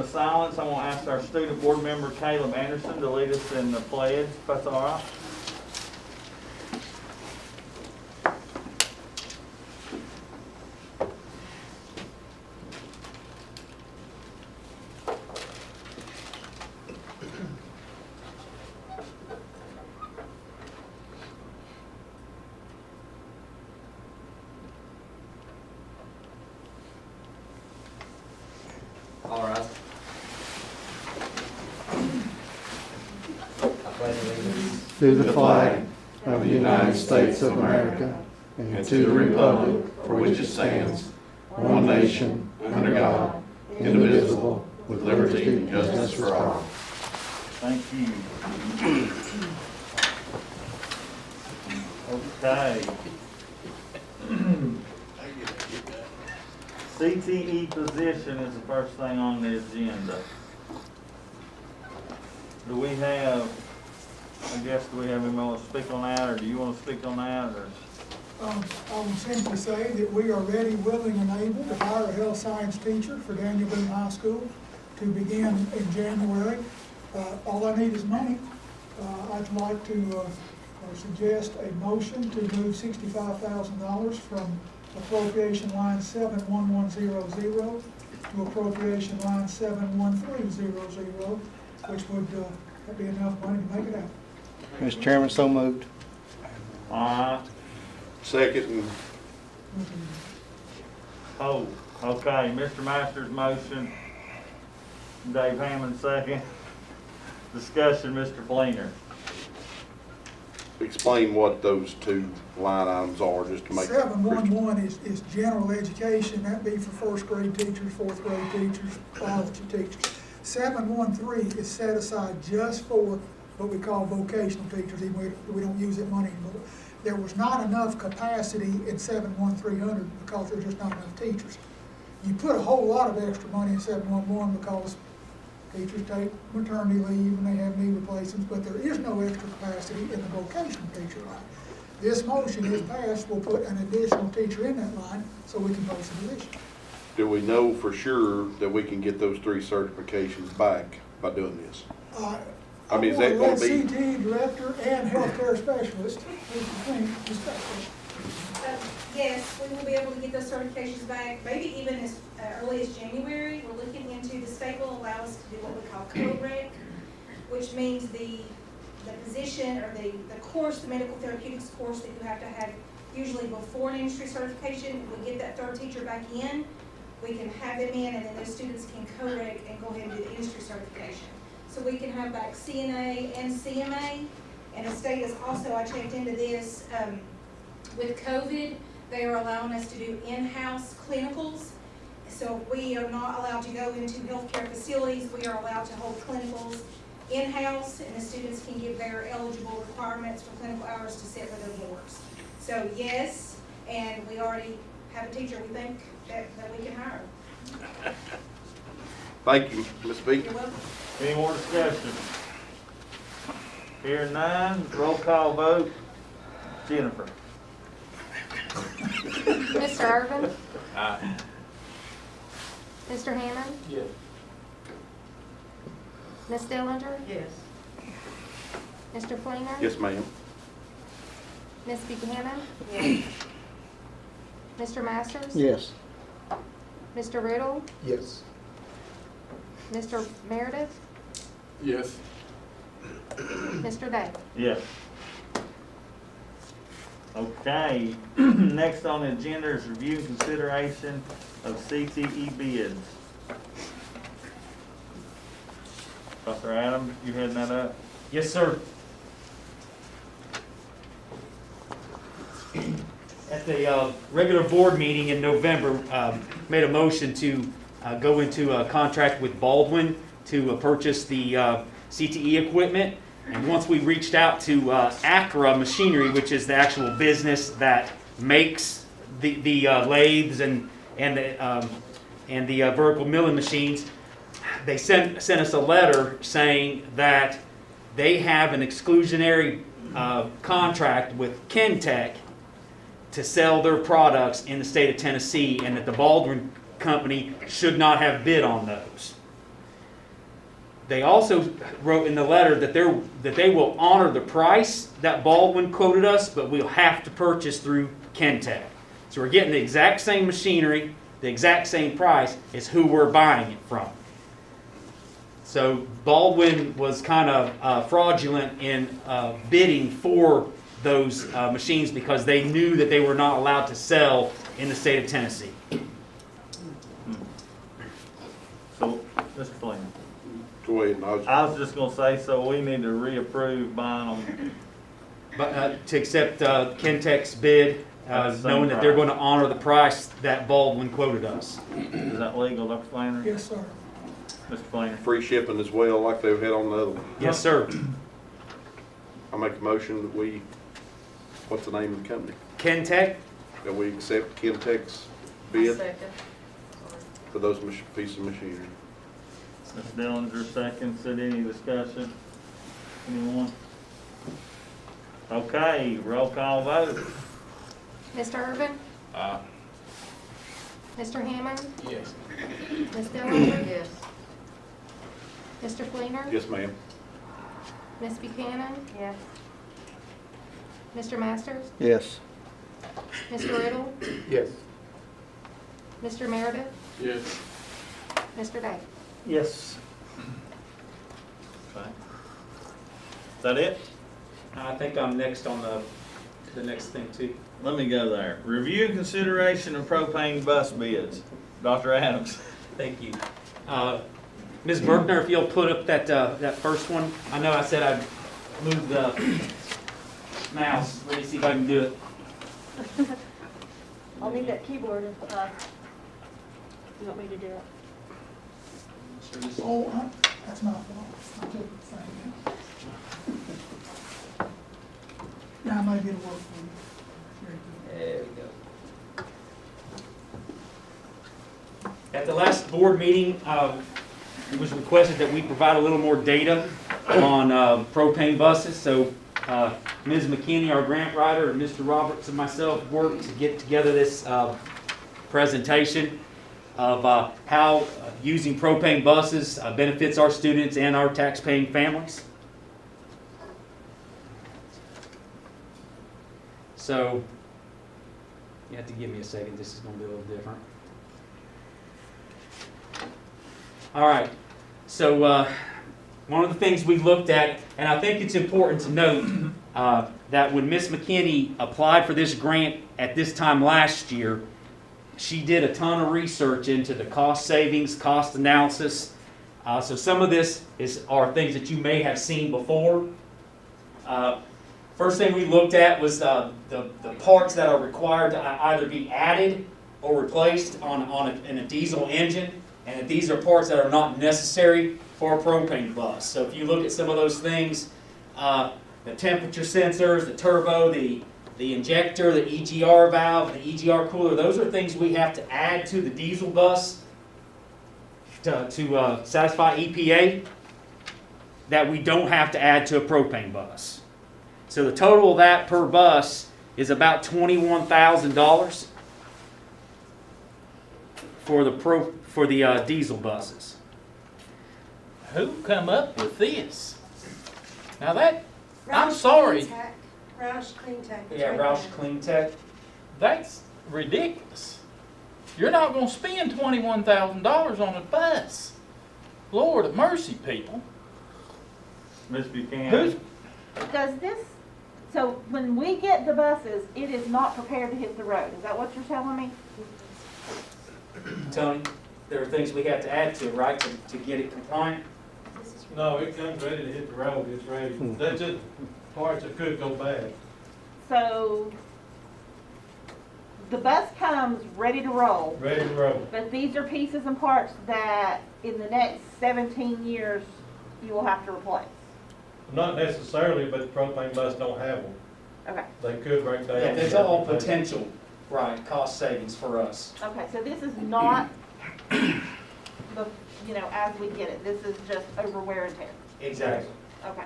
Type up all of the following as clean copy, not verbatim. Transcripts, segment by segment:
silence, I want to ask our student board member Caleb Anderson to lead us in the pledge, if that's all right. All right. I pledge allegiance to the flag of the United States of America and to the republic for which it stands, one nation, under God, indivisible, with liberty and justice for all. Thank you. Okay. CTE position is the first thing on the agenda. Do we have anyone want to speak on that, or do you want to speak on that, or? I would simply say that we are ready, willing, and able to hire a health science teacher for Daniel Boone High School to begin in January. All I need is money. I'd like to suggest a motion to move $65,000 from appropriation line 71100 to appropriation line 71300, which would be enough money to make it happen. Mr. Chairman, so moved. Second. Oh, okay, Mr. Masters motion, Dave Hammond second. Discussion, Mr. Fleener. Explain what those two line items are, just to make. 711 is general education. That'd be for first grade teachers, fourth grade teachers, biology teachers. 713 is set aside just for what we call vocational teachers, even though we don't use that money anymore. There was not enough capacity in 71300 because there's just not enough teachers. You put a whole lot of extra money in 711 because teachers take maternity leave and they have knee replacements, but there is no extra capacity in the vocational teacher line. This motion, if passed, will put an additional teacher in that line so we can post the position. Do we know for sure that we can get those 3 certifications back by doing this? I mean, is that going to be? CT director and healthcare specialist, Yes, we will be able to get those certifications back, maybe even as early as January. We're looking into, the state will allow us to do what we call co-rec, which means the position or the course, the medical therapeutics course that you have to have usually before an industry certification. We get that third teacher back in, we can have them in, and then those students can co-rec and go ahead and do the industry certification. So we can have back CNA and CMA, and the state is also, I checked into this, with COVID, they are allowing us to do in-house clinicals. So we are not allowed to go into healthcare facilities. We are allowed to hold clinicals in-house, and the students can give their eligible requirements for clinical hours to set with their boards. So yes, and we already have a teacher we think that we can hire. Thank you, Ms. B. You're welcome. Any more discussion? Hearing none, roll call vote. Jennifer. Mr. Irvin? Aye. Mr. Hammond? Yes. Ms. Dillinger? Yes. Mr. Fleener? Yes, ma'am. Ms. Buchanan? Yes. Mr. Masters? Yes. Mr. Riddle? Yes. Mr. Meredith? Yes. Mr. Day? Yes. Okay, next on the agenda is review and consideration of CTE bids. Dr. Adams, you heading that up? Yes, sir. At the regular board meeting in November, made a motion to go into a contract with Baldwin to purchase the CTE equipment. And once we reached out to Acra Machinery, which is the actual business that makes the lathes and the vertical milling machines, they sent us a letter saying that they have an exclusionary contract with Kentech to sell their products in the state of Tennessee, and that the Baldwin company should not have bid on those. they also wrote in the letter that they will honor the price that Baldwin quoted us, but we'll have to purchase through Kentech. So we're getting the exact same machinery, the exact same price as who we're buying it from. So Baldwin was kind of fraudulent in bidding for those machines because they knew that they were not allowed to sell in the state of Tennessee. So, Mr. Flynn, Go ahead, and I was just gonna say, so we need to reapprove buying them. But to accept Kentech's bid, At the same knowing that they're price. going to honor the price that Baldwin quoted us. Is that legal, Dr. Flannery? Yes, sir. Mr. Flannery? free shipping as well, like they've had on the other one. Yes, sir. I make a motion that we, what's the name of the company? Kentech, That we accept Kentech's bid for those pieces of machinery. Ms. Dillinger seconds it. Any discussion? Anyone? Okay, roll call vote. Mr. Irvin? Mr. Hammond? Yes. Ms. Dillinger? Yes. Mr. Fleener? Yes, ma'am. Ms. Buchanan? Yes. Mr. Masters? Yes. Mr. Riddle? Yes. Mr. Meredith? Yes. Mr. Day? Yes. Okay. Is that it? I think I'm next on the next thing too. Let me go there. Review and consideration of propane bus bids. Dr. Adams. Thank you. Ms. Berkner, if you'll put up that first one. I know I said I'd move the mouse. Let me see if I can do it. I'll need that keyboard if you want me to do it. Oh, that's my fault. I took the thing. Now maybe it'll work for you. There we go. At the last board meeting, it was requested that we provide a little more data on propane buses. So Ms. McKinney, our grant writer, and Mr. Roberts and myself worked to get together this presentation of how using propane buses benefits our students and our tax-paying families. So you have to give me a second. This is going to be a little different. All right. So one of the things we looked at, and I think it's important to note that when Ms. McKinney applied for this grant at this time last year, she did a ton of research into the cost savings, cost analysis. So some of this are things that you may have seen before. First thing we looked at was the parts that are required to either be added or replaced in a diesel engine, and these are parts that are not necessary for a propane bus. So if you look at some of those things, the temperature sensors, the turbo, the injector, the EGR valve, the EGR cooler, those are things we have to add to the diesel bus to satisfy EPA that we don't have to add to a propane bus. So the total of that per bus is about $21,000 for the diesel buses. Who come up with this? Now that, I'm sorry, Roush Clean Tech. Yeah, Roush Clean Tech. that's ridiculous. You're not gonna spend $21,000 on a bus. Lord of mercy, people. Ms. Buchanan. Who's, Does this, so when we get the buses, it is not prepared to hit the road, is that what you're telling me? Tony, there are things we have to add to it, right, to get it compliant? No, it comes ready to hit the road, it's ready. That's just parts that could go bad. So, the bus comes ready to roll, Ready to roll. but these are pieces and parts that in the next 17 years, you will have to replace. Not necessarily, but the propane bus don't have them. Okay, They could break down. Yeah, there's all potential, right, cost savings for us. okay, so this is not the, as we get it, this is just over wear and tear. Exactly. Okay.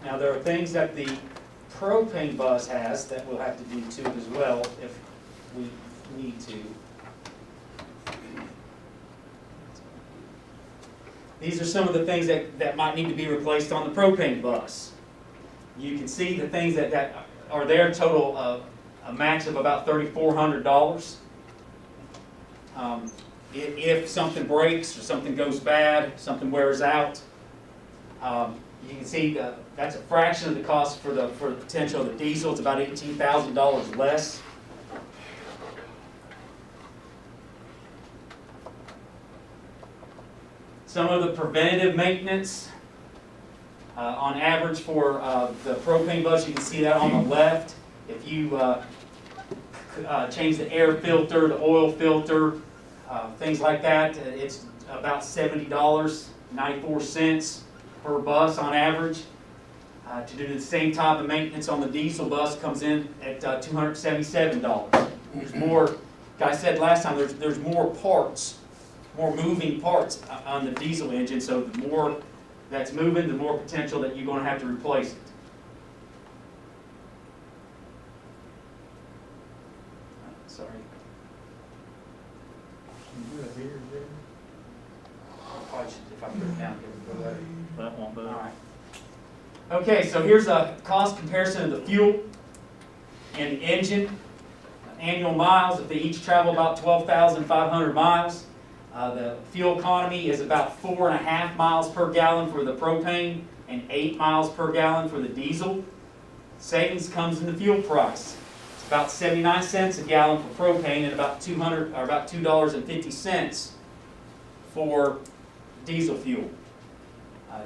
Now, there are things that the propane bus has that we'll have to do too as well if we need to. these are some of the things that might need to be replaced on the propane bus. You can see the things that are there, total a max of about $3,400. If something breaks or something goes bad, something wears out, you can see that's a fraction of the cost for the potential of the diesel. It's about $18,000 less. Some of the preventative maintenance, on average for the propane bus, you can see that on the left. If you change the air filter, the oil filter, things like that, it's about $70.94 per bus on average. To do the same type of maintenance on the diesel bus comes in at $277. There's more, like I said last time, there's more parts, more moving parts on the diesel engine, so the more that's moving, the more potential that you're going to have to replace it. Sorry. Probably should, if I put it down, give it away. That won't do it. All right. Okay, so here's a cost comparison of the fuel and the engine. Annual miles, if they each travel about 12,500 miles. The fuel economy is about 4.5 miles per gallon for the propane and 8 miles per gallon for the diesel. Savings comes in the fuel price. It's about 79 cents a gallon for propane and about $2.50 for diesel fuel.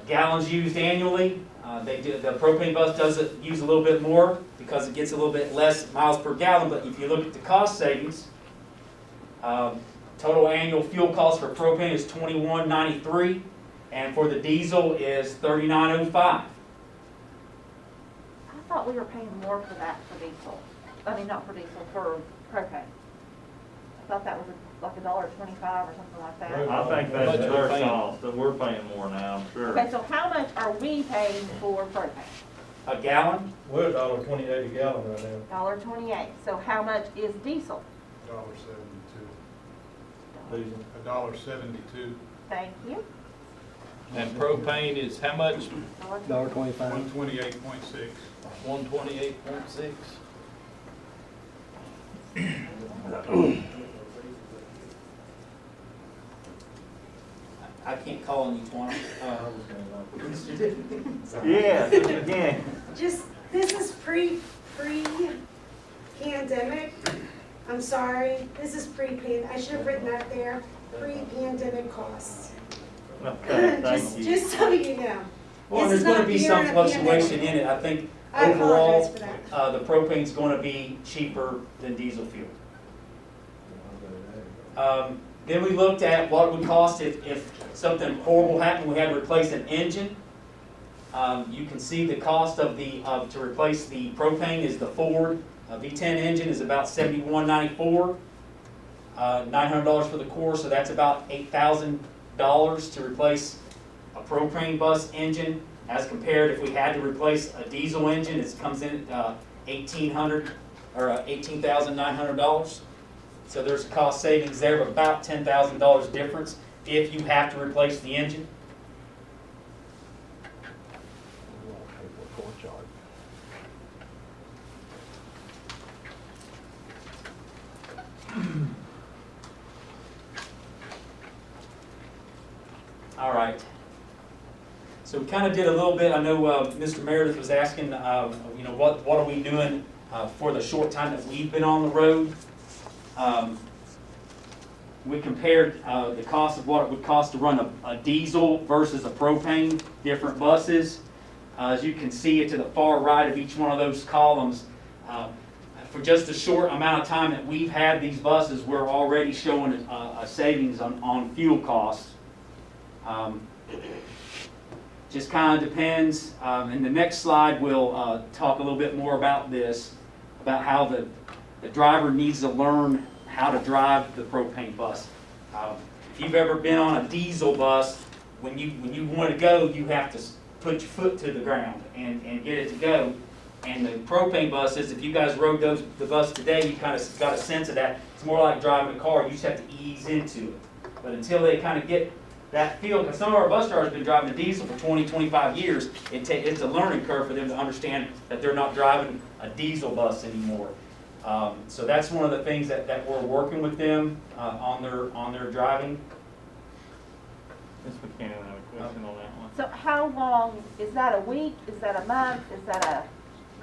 Gallons used annually. The propane bus does use a little bit more because it gets a little bit less miles per gallon, but if you look at the cost savings, total annual fuel cost for propane is $21.93, and for the diesel is $39.05. I thought we were paying more for that for diesel. I mean, not for diesel, for propane. I thought that was like $1.25 or something like that. I think that's their cost, but we're paying more now, I'm sure. Okay, so how much are we paying for propane? A gallon? We're $1.28 a gallon right now. $1.28. So how much is diesel? $1.72. Thank you. And propane is how much? $1.25. 128.6. 128.6. I can't call on you, Twana. Yeah, again. Just, this is pre-pandemic. I'm sorry, this is I should have written that there, pre-pandemic costs. Okay, thank you. Just so you know. Well, This there's is going to not be during some a fluctuation pandemic. in it. I think I apologize overall, for that. the propane's going to be cheaper than diesel fuel. Then we looked at what it would cost if something horrible happened, we had to replace an engine. You can see the cost of to replace the propane is the Ford V10 engine is about $71.94, $900 for the core, so that's about $8,000 to replace a propane bus engine. As compared, if we had to replace a diesel engine, it comes in at $1,800 or $18,900. So there's cost savings there of about $10,000 difference if you have to replace the engine. All right. So we kind of did a little bit. I know Mr. Meredith was asking, you know, what are we doing for the short time that we've been on the road? We compared the cost of what it would cost to run a diesel versus a propane, different buses. As you can see it to the far right of each one of those columns, for just a short amount of time that we've had these buses, we're already showing a savings on fuel costs. Just kind of depends. In the next slide, we'll talk a little bit more about this, about how the driver needs to learn how to drive the propane bus. If you've ever been on a diesel bus, when you want to go, you have to put your foot to the ground and get it to go. And the propane buses, if you guys rode the bus today, you kind of got a sense of that. It's more like driving a car. You just have to ease into it. But until they kind of get that feel, because some of our bus drivers have been driving a diesel for 20, 25 years. It's a learning curve for them to understand that they're not driving a diesel bus anymore. So that's one of the things that we're working with them on their driving. Ms. McKinnon, I have a question on that one. So how long, is that a week, is that a month, is that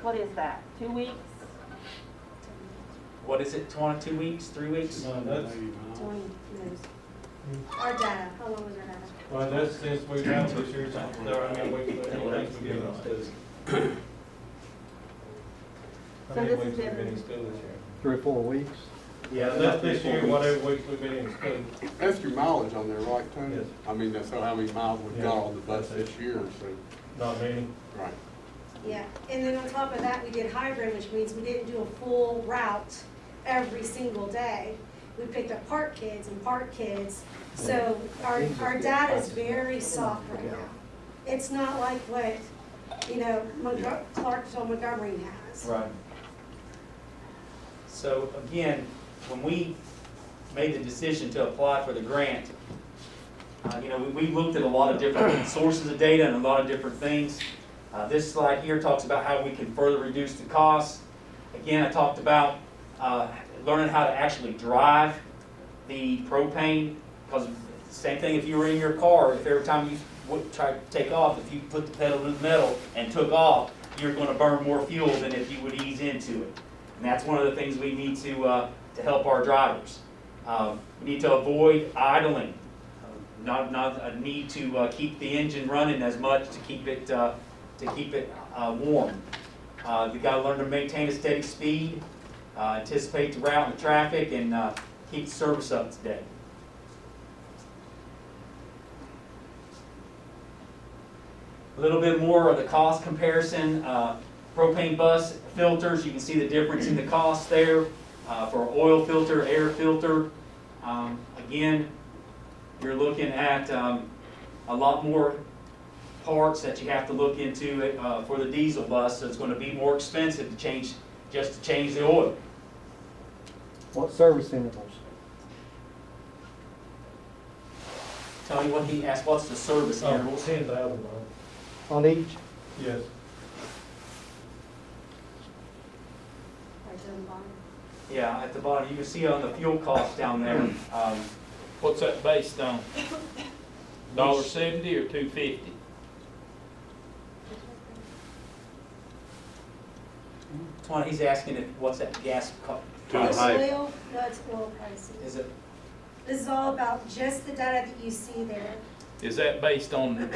what is that, 2 weeks? What is it, 2 weeks, 3 weeks? No, that's, Our data, how long was our data? well, that's since we've had this year, there, I mean, we give them. How So many this weeks has we've been in been- school this year? 3 or 4 weeks. Yeah, That's this year, whatever weeks we've been in school. That's your mileage on there, right, Tony? Yes. I mean, that's how many miles we've got Yeah. on the bus this year, so, Not many. right. Yeah, and then on top of that, we did hybrid, which means we didn't do a full route every single day. We picked up part kids and part kids, so our data is very soft right now. It's not like what, Clarksville, Montgomery has. right. So again, when we made the decision to apply for the grant, we looked at a lot of different sources of data and a lot of different things. This slide here talks about how we can further reduce the cost. Again, I talked about learning how to actually drive the propane, because same thing if you were in your car, if every time you would try to take off, if you put the pedal to the metal and took off, you're going to burn more fuel than if you would ease into it. And that's one of the things we need to help our drivers. We need to avoid idling, not a need to keep the engine running as much to keep it warm. You got to learn to maintain a steady speed, anticipate the route and the traffic, and keep the service up to date. A little bit more of the cost comparison. Propane bus filters, you can see the difference in the cost there for oil filter, air filter. Again, you're looking at a lot more parts that you have to look into for the diesel bus, so it's going to be more expensive to change the oil. What service intervals? Tony, what he asked, what's the service Oh, intervals? 10,000 On each? Yes. Right down the bottom. Yeah, at the bottom, you can see on the fuel cost down there. What's that based on? $1.70 or $2.50? Tony, he's asking if, what's that gas cost? It's oil, no, it's oil prices. Is it? This is all about just the data that you see there. Is that based on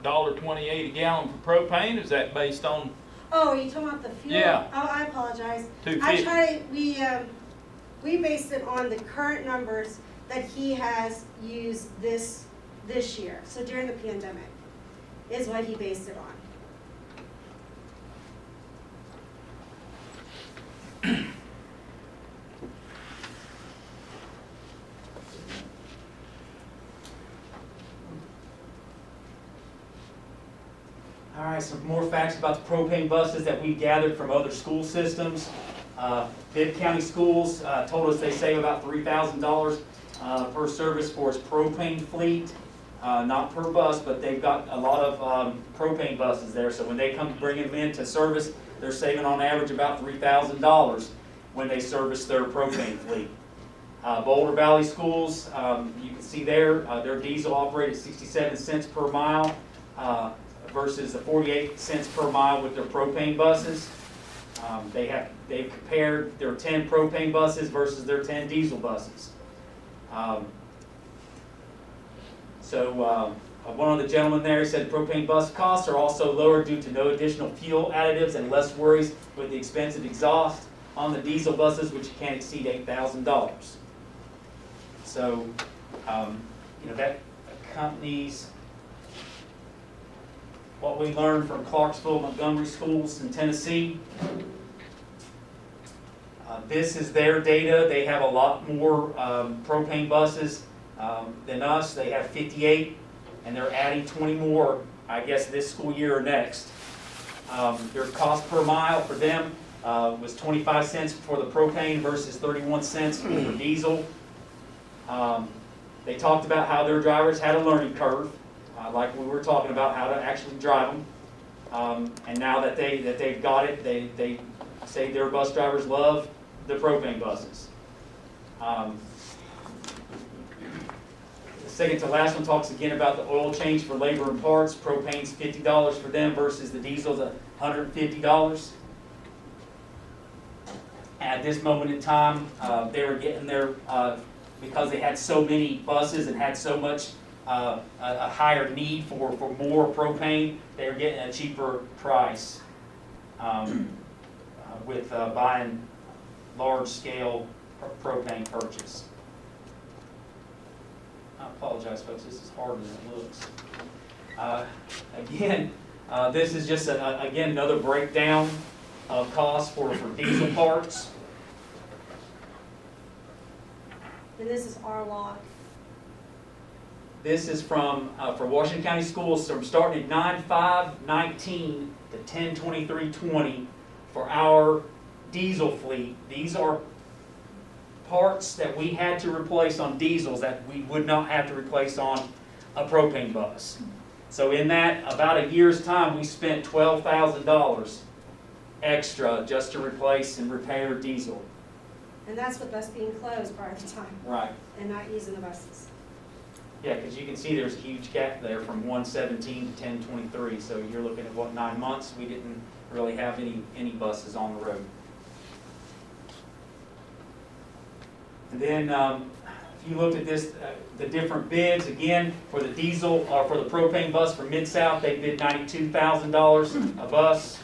$1.28 a gallon for propane? Is that based on, Oh, are you talking about the fuel? Yeah. Oh, I apologize. $2.50? We based it on the current numbers that he has used this year. So during the pandemic is what he based it on. All right, some more facts about the propane buses that we gathered from other school systems. Bibb County Schools told us they save about $3,000 per service for its propane fleet. Not per bus, but they've got a lot of propane buses there. So when they come bring them into service, they're saving on average about $3,000 when they service their propane fleet. Boulder Valley Schools, you can see there, their diesel operated 67 cents per mile versus the 48 cents per mile with their propane buses. They've compared their 10 propane buses versus their 10 diesel buses. One of the gentlemen there said propane bus costs are also lower due to no additional fuel additives and less worries with the expensive exhaust on the diesel buses, which can't exceed $8,000. So, that accompanies what we learned from Clarksville, Montgomery schools in Tennessee. This is their data. They have a lot more propane buses than us. They have 58, and they're adding 20 more, I guess, this school year or next. Their cost per mile for them was 25 cents for the propane versus 31 cents for diesel. They talked about how their drivers had a learning curve, like we were talking about, how to actually drive them. And now that they've got it, they say their bus drivers love the propane buses. The second to last one talks again about the oil change for labor and parts. Propane's $50 for them versus the diesel's $150. At this moment in time, they were getting their, because they had so many buses and had so much a higher need for more propane, they were getting a cheaper price with buying large-scale propane purchase. I apologize, folks, this is harder than it looks. Again, this is just, again, another breakdown of costs for diesel parts. And this is our lot. This is from, for Washington County Schools, from starting at 9/5/19 to 10/23/20 for our diesel fleet. These are parts that we had to replace on diesels that we would not have to replace on a propane bus. So in that, about a year's time, we spent $12,000 extra just to replace and repair diesel. And that's with us being closed part of the time Right. and not using the buses. Yeah, because you can see there's a huge gap there from 1/17 to 10/23. So you're looking at, what, 9 months? We didn't really have any buses on the road. And then if you looked at this, the different bids, again, for the diesel, or for the propane bus for Mid-South, they bid $92,000 a bus.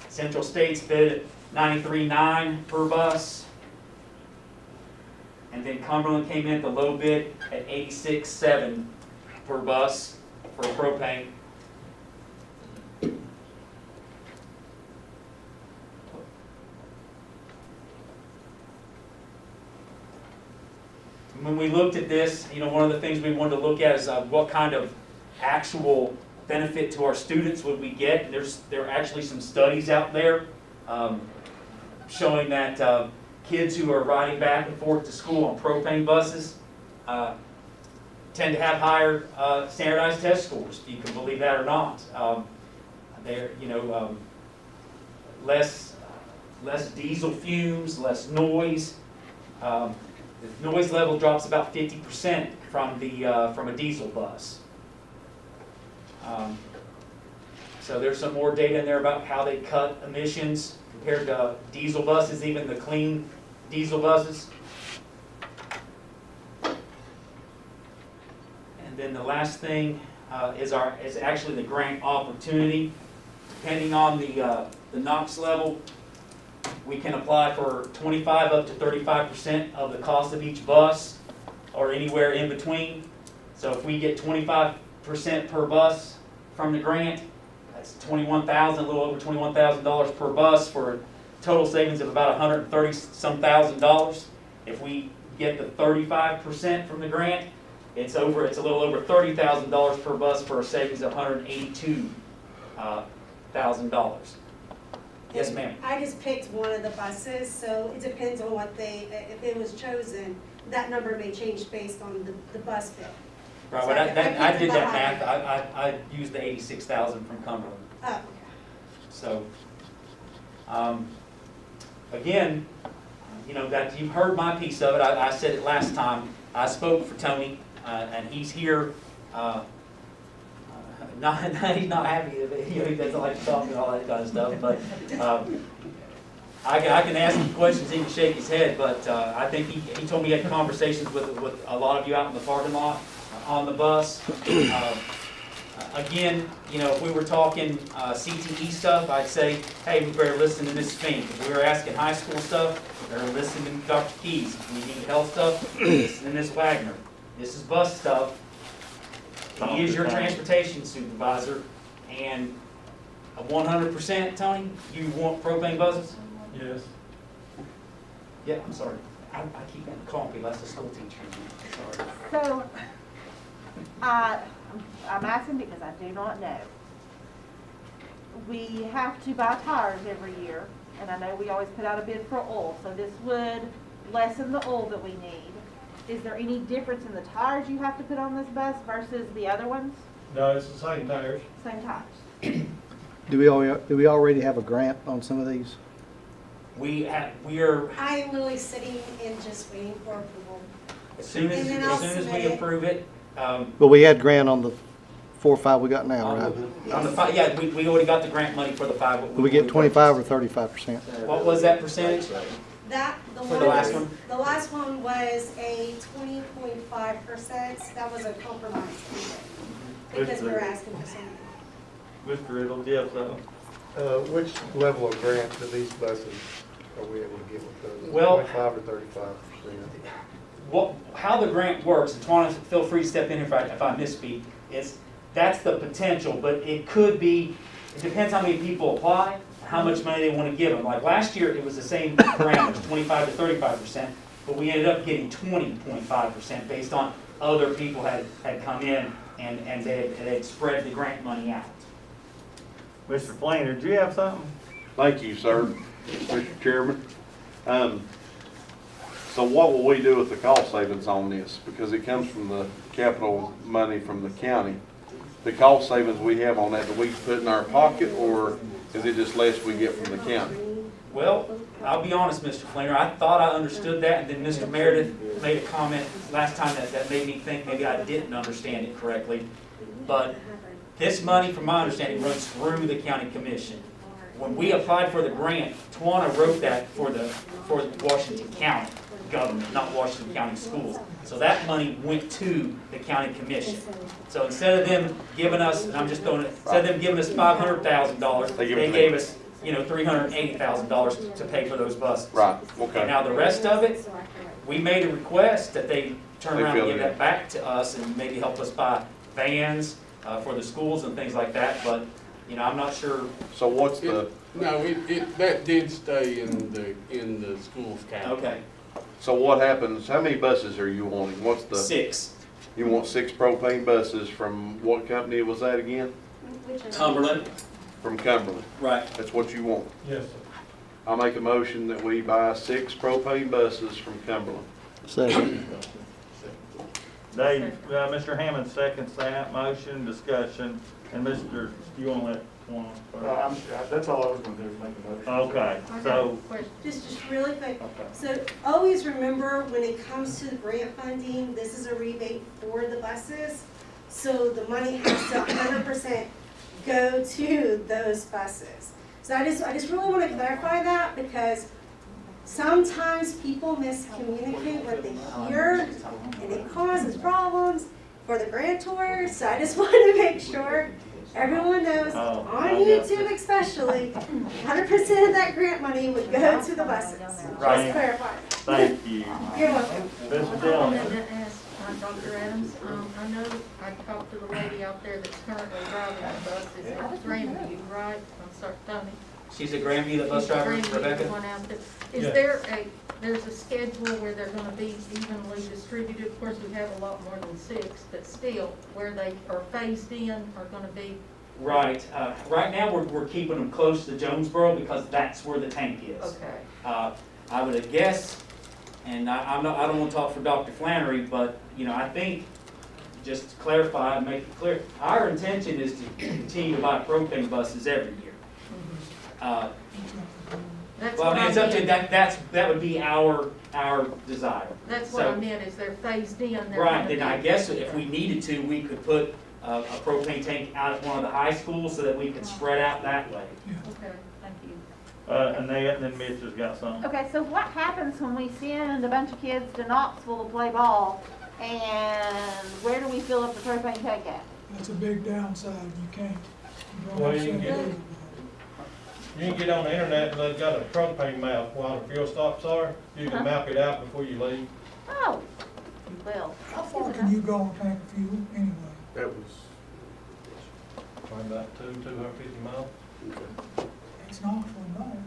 Central States bid $93,900 per bus. And then Cumberland came in at the low bid at $86,700 per bus for propane. When we looked at this, you know, one of the things we wanted to look at is what kind of actual benefit to our students would we get. And there are actually some studies out there showing that kids who are riding back and forth to school on propane buses tend to have higher standardized test scores, if you can believe that or not. They're, you know, less diesel fumes, less noise. The noise level drops about 50% from a diesel bus. So there's some more data in there about how they cut emissions compared to diesel buses, even the clean diesel buses. And then the last thing is actually the grant opportunity. Depending on the NOx level, we can apply for 25 up to 35% of the cost of each bus, or anywhere in between. So if we get 25% per bus from the grant, that's $21,000, a little over $21,000 per bus, for a total savings of about $130-some thousand. If we get the 35% from the grant, it's a little over $30,000 per bus, for a savings of $182,000. Yes, ma'am. I just picked one of the buses, so it depends on what if it was chosen, that number may change based on the bus bid. Right, So but I did that higher. math. I used the 86,000 from Cumberland. Oh, okay. So, again, you know, that you've heard my piece of it. I said it last time. I spoke for Tony, and he's here. He's not happy. You know, he doesn't like to talk and all that kind of stuff. But I can ask him questions. He can shake his head. But I think he told me he had conversations with a lot of you out in the parking lot on the bus. Again, you know, if we were talking CTE stuff, I'd say, hey, we better listen to Ms. Fink. If we were asking high school stuff, we better listen to Dr. Keys. If we need health stuff, listen to Ms. Wagner. This is bus stuff. He is your transportation supervisor, and 100%, Tony, you want propane buses? Yes. Yeah, I'm sorry. I keep getting calling people. That's the school teacher. Sorry. So, I'm asking because I do not know. We have to buy tires every year, and I know we always put out a bid for oil, so this would less in the oil that we need. Is there any difference in the tires you have to put on this bus versus the other ones? No, it's the same tires. Same tires. Do we already have a grant on some of these? We are, I am literally sitting and just waiting for approval. as soon And then I'll as submit we it. approve it, But we had grant on the 4 or 5 we got now, right? on the five, yeah, we already got the grant money for the 5. Do we get 25 or 35%? What was that percentage? That, the For one. the last one? The last one was a 20.5%. That was a compromise. Because we were asking for something. Mr. Riddle, do you have something? Which level of grant do these buses are we able to get with those? Well- 25 or 35%? How the grant works, and Tawana, feel free to step in if I misspeak, that's the potential, but it could be, it depends how many people apply, how much money they want to give them. Like last year, it was the same parameters, 25 to 35%, but we ended up getting 20.5% based on other people had come in and they had spread the grant money out. Mr. Flainer, do you have something? Thank you, sir, Mr. Chairman. So what will we do with the cost savings on this? Because it comes from the capital money from the county. The cost savings we have on that, do we put in our pocket, or is it just less we get from the county? Well, I'll be honest, Mr. Flainer, I thought I understood that, and then Mr. Meredith made a comment last time that made me think maybe I didn't understand it correctly. But this money, from my understanding, runs through the county commission. When we applied for the grant, Tawana wrote that for Washington County government, not Washington County schools. So that money went to the county commission. So instead of them giving us, and I'm just throwing it, instead of them giving us $500,000, they gave us, $380,000 to pay for those buses. Right, okay. And now the rest of it, we made a request that they turn They around and fill give it that in. back to us and maybe help us buy vans for the schools and things like that, but, I'm not sure. So what's the, No, that did stay in the school's capital. Okay, so what happens, how many buses are you wanting? What's the? 6. You want 6 propane buses from what company was that again? Cumberland. From Cumberland. Right. That's what you want. Yes, sir. I'll make a motion that we buy 6 propane buses from Cumberland. Second. Dave, Mr. Hammond seconds that motion, discussion, and Mr., you want to let one? That's all I was going to do, is make a motion. Okay, so, Just really quick. okay. So always remember, when it comes to the grant funding, this is a rebate for the buses. So the money has to 100% go to those buses. So I just really want to clarify that, because sometimes people miscommunicate what they hear, and it causes problems for the grantors. So I just want to make sure everyone knows, on YouTube especially, 100% of that grant money would go to the buses. Just Right. clarify. Thank you. You're welcome. Mr. I Dillon. wanted to ask Dr. Adams, I know I talked to the lady out there that's currently driving the bus, is it Grandview, right? I'm sorry, Tony. She's a Grandview, the bus driver, Grandview, Rebecca? the one out there. Is Yeah. there's a schedule where they're gonna be evenly distributed? Of course, we have a lot more than 6, but still, where they are phased in are gonna be. Right. Right now, we're keeping them close to Jonesboro because that's where the tank is. Okay. I would guess, and I don't want to talk for Dr. Flannery, but, I think, just to clarify and make it clear, our intention is to continue to buy propane buses every year. That's Well, what I mean, it's up to, that would be our desire. That's what I So- meant, is they're phased in. they're Right, gonna then be- I guess if we needed to, we could put a propane tank out at one of the high schools so that we could spread out that way. Okay, thank you. Annette, and then Mitch has got something. Okay, so what happens when we send a bunch of kids to Knoxville to play ball, and where do we fill up the propane tank at? That's a big downside, you can't. You don't Well, have you can to- You can get on the internet and they've got a propane map while the fuel stops are. You can map it out before you leave. Oh, well. How far can you go and tank fuel anyway? That was, Probably about 250 miles. It's not for long.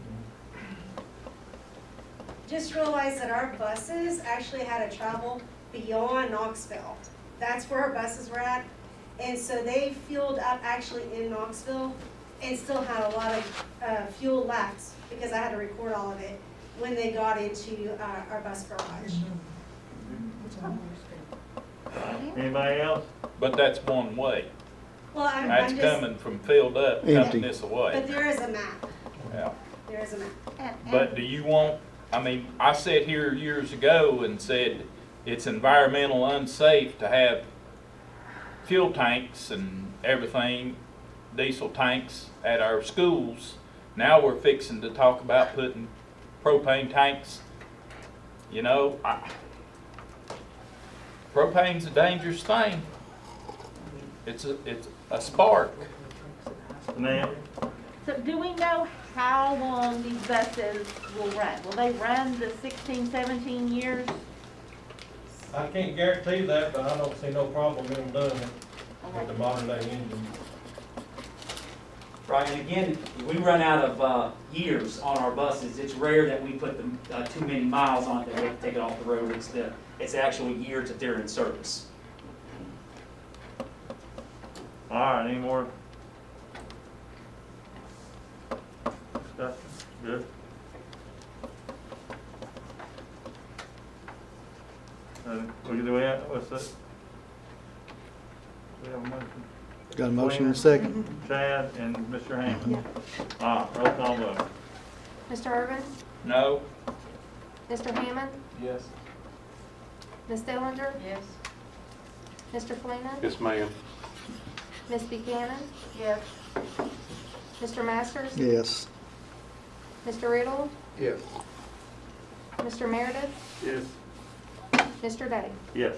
Just realize that our buses actually had to travel beyond Knoxville. That's where our buses were at. And so they fueled up actually in Knoxville and still had a lot of fuel left, because I had to record all of it. when they got into our bus garage. Anybody else? But that's one way. Well, I'm That's just, coming from filled up, Empty. coming this way. but there is a map. Yeah. There is a map. But do you want, I mean, I sat here years ago and said it's environmental unsafe to have fuel tanks and everything, diesel tanks at our schools. Now we're fixing to talk about putting propane tanks. You know, propane's a dangerous thing. It's a spark. Ma'am? So do we know how long these buses will run? Will they run the 16, 17 years? I can't guarantee that, but I don't see no problem in them doing it with the modern day engine. Right, and again, we run out of years on our buses. It's rare that we put them too many miles on it that we have to take it off the road. It's actually years that they're in service. All right, any more discussion? Good. Do we have, what's that? Do we have a motion? Got a motion and a second? Chad and Mr. Hammond. All right, roll call vote. Mr. Irvin? No? Mr. Hammond? Yes. Ms. Dellinger? Yes. Mr. Fleener? Yes, ma'am. Ms. Buchanan? Yes. Mr. Masters? Yes. Mr. Riddle? Yes. Mr. Meredith? Yes. Mr. Day? Yes.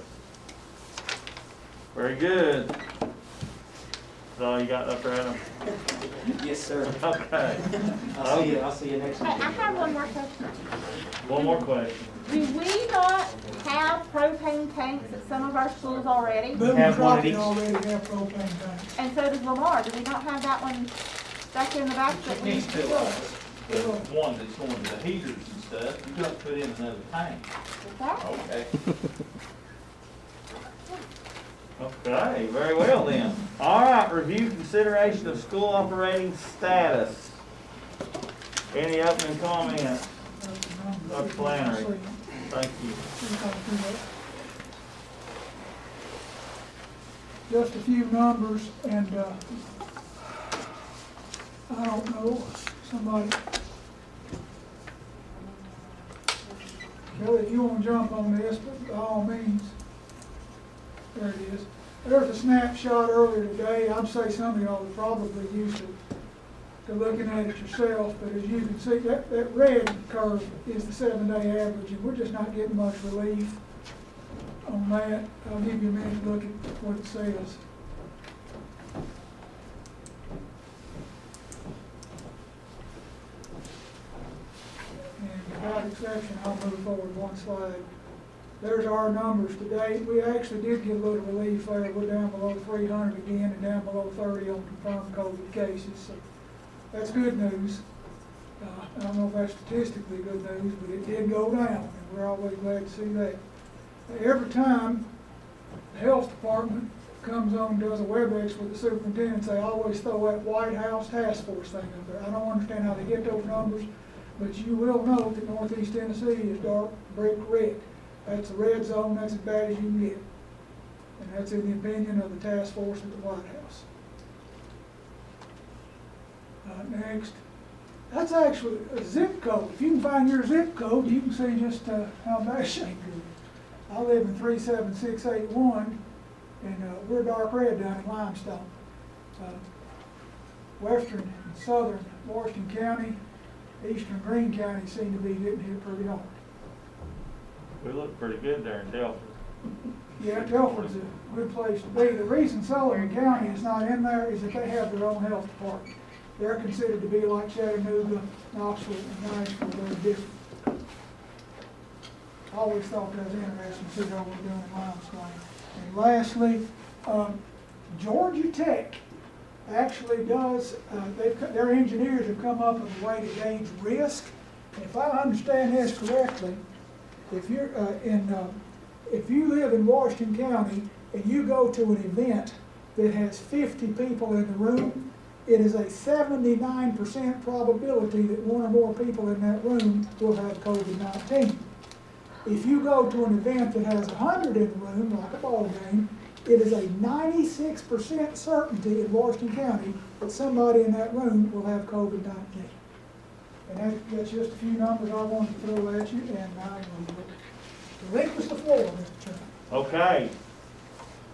Very good. That's all you got up there, Adam? Yes, sir. Okay. I'll see you next week. Hey, I have one more question. One more question. Do we not have propane tanks at some of our schools already? Boone Have one at Crockett each. already have propane tanks. And so does Lamar. Do we not have that one back in the back that It we needs to, the one that's going to the heaters and stuff, you gotta put in another tank. Is that? Okay. Okay, very well then. All right, review consideration of school operating status. Any opening comments? Dr. Flannery. Thank you. Just a few numbers, and, I don't know, somebody. Kelly, if you wanna jump on this, but by all means. There it is. There's a snapshot earlier today. I'd say some of y'all are probably used to looking at it yourself, but as you can see, that red curve is the 7-day average, and we're just not getting much relief on that. I'll give you a minute to look at what it says. And without exception, I'll move forward one slide. There's our numbers today. We actually did get a little relief there. We're down below 300 again and down below 30 on confirmed COVID cases. So that's good news. I don't know if that's statistically good news, but it did go down, and we're always glad to see that. Every time the health department comes on and does a WebEx with the superintendents, they always throw that White House task force thing up there. I don't understand how they get those numbers, but you will note that Northeast Tennessee is dark brick red. That's a red zone, that's as bad as you can get. And that's in the opinion of the task force at the White House. Next, that's actually a zip code. If you can find your zip code, you can see just how bad shape it is. I live in 37681, and we're dark red down in Limestone. Western and southern Washington County, eastern Greene County seem to be getting hit pretty hard. We look pretty good there in Delta. Yeah, Telford's a good place to be. The reason Sullivan County is not in there is that they have their own health department. They're considered to be like Chattanooga, Knoxville, and Nashville. They're different. I always thought that was interesting to see how we're doing in Limestone. And lastly, Georgia Tech actually does, their engineers have come up with a way to gauge risk. And if I understand this correctly, if you're if you live in Washington County and you go to an event that has 50 people in the room, it is a 79% probability that one or more people in that room will have COVID-19. If you go to an event that has 100 in the room, like a ball game, it is a 96% certainty in Washington County that somebody in that room will have COVID-19. And that's just a few numbers I wanted to throw at you, and I will relinquish the floor, Mr. Chairman. Okay.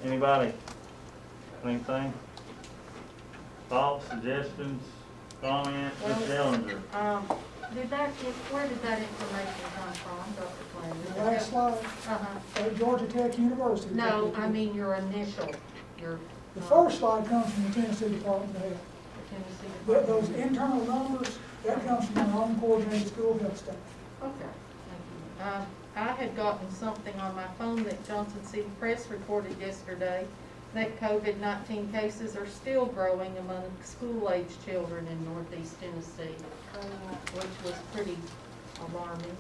Anybody? Anything? Thoughts, suggestions, comments, Ms. Dellinger? Where did that information come from, Dr. Flynn? The last slide, at Georgia Tech University. No, I mean your initial, The first slide comes from the Tennessee Department of Health. Tennessee. Those internal numbers, that comes from our own coordinated school health staff. Okay, thank you. I had gotten something on my phone that Johnson City Press reported yesterday that COVID-19 cases are still growing among school-age children in northeast Tennessee, which was pretty alarming,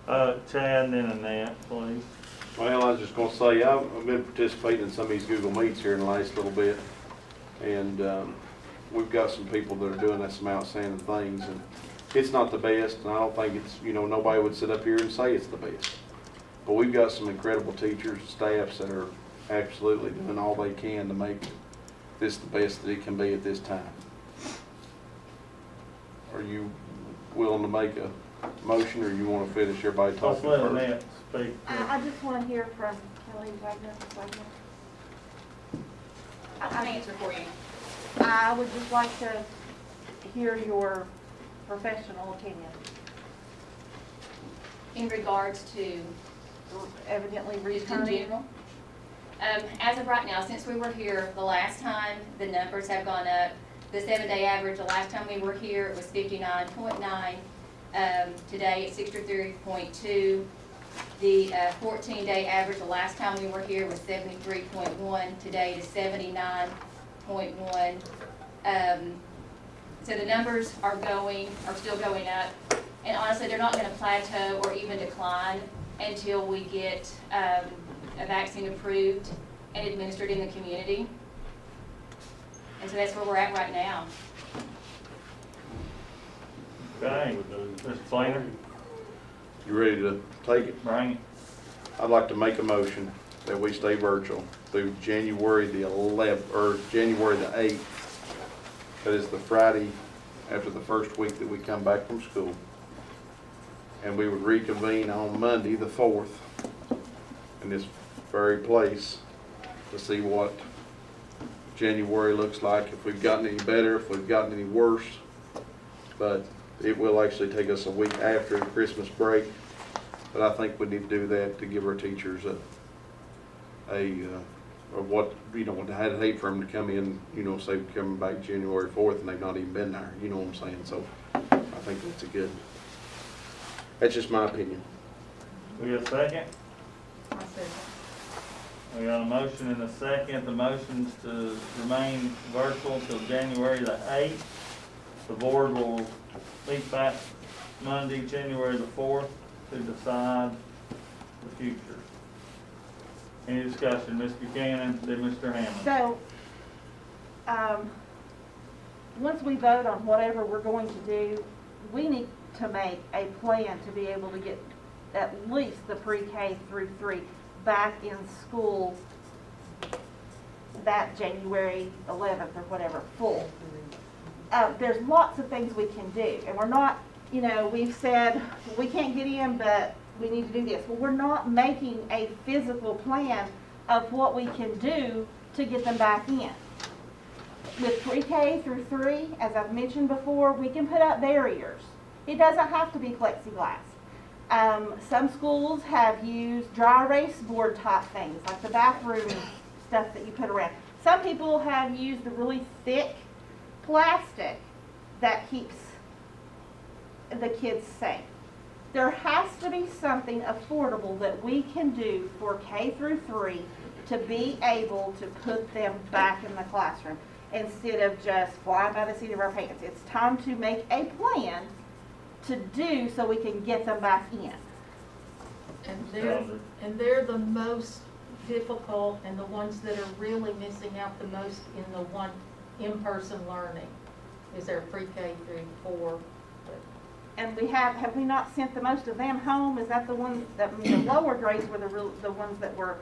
but. Chad and then Annette, please. Well, I was just gonna say, I've been participating in some of these Google Meets here in the last little bit, and we've got some people that are doing some outstanding things, and it's not the best, and I don't think it's, nobody would sit up here and say it's the best. But we've got some incredible teachers, staffs that are absolutely doing all they can to make this the best that it can be at this time. Are you willing to make a motion, or you want to finish everybody Let's talking let first? Annette speak. I just want to hear from Kelly Wagner. I can answer for you. I would just like to hear your professional opinion. In regards to, Evidently just in returning. general, as of right now, since we were here the last time, the numbers have gone up. The 7-day average, the last time we were here, it was 59.9. Today it's 63.2. The 14-day average, the last time we were here was 73.1. Today it is 79.1. So the numbers are still going up. And honestly, they're not going to plateau or even decline until we get a vaccine approved and administered in the community. And so that's where we're at right now. Okay, Mr. Flainer, You ready to take it? bring it. I'd like to make a motion that we stay virtual through January the 11th, or January the 8th. That is the Friday after the first week that we come back from school. And we would reconvene on Monday the 4th in this very place to see what January looks like, if we've gotten any better, if we've gotten any worse. But it will actually take us a week after Christmas break. But I think we need to do that to give our teachers I'd hate for them to come in, say coming back January 4th and they've not even been there, you know what I'm saying? So I think that's just my opinion. We got a second? I said We got a motion and a second. The motion's to remain virtual till January the 8th. The board will meet back Monday, January the 4th to decide the future. Any discussion? Ms. Buchanan, then Mr. Hammond. So, once we vote on whatever we're going to do, we need to make a plan to be able to get at least the pre-K through 3 back in school that January 11th or whatever, full. There's lots of things we can do, and we're not, we've said we can't get in, but we need to do this. Well, we're not making a physical plan of what we can do to get them back in. With pre-K through 3, as I've mentioned before, we can put up barriers. It doesn't have to be plexiglass. Some schools have used dry erase board type things, like the bathroom stuff that you put around. Some people have used the really thick plastic that keeps the kids safe. There has to be something affordable that we can do for K through 3 to be able to put them back in the classroom instead of just flying by the seat of our pants. It's time to make a plan to do so we can get them back in. And they're the most difficult and the ones that are really missing out the most in the in-person learning. Is there pre-K through 4? And have we not sent the most of them home? Is that the ones, the lower grades were the ones that were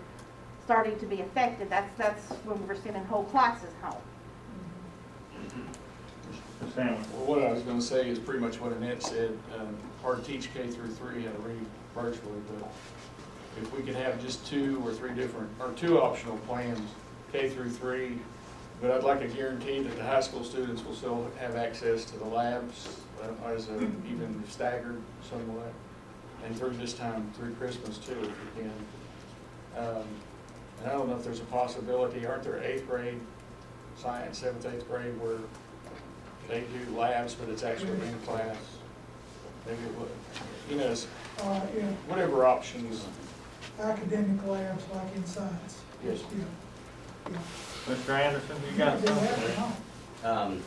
starting to be affected? That's when we were sending whole classes home. Sam? Well, what I was gonna say is pretty much what Annette said. Hard to teach K through 3 how to read virtually, but if we could have just 2 or 3 different, or 2 optional plans, K through 3, but I'd like a guarantee that the high school students will still have access to the labs as even staggered somewhat, and through this time, through Christmas too, if we can. And I don't know if there's a possibility, aren't there 8th grade science, 7th, 8th grade, where they do labs, but it's actually in class? Maybe it would, you know, Yeah, whatever options. academic labs like in science. Yes. Yeah. Mr. Anderson, you got something?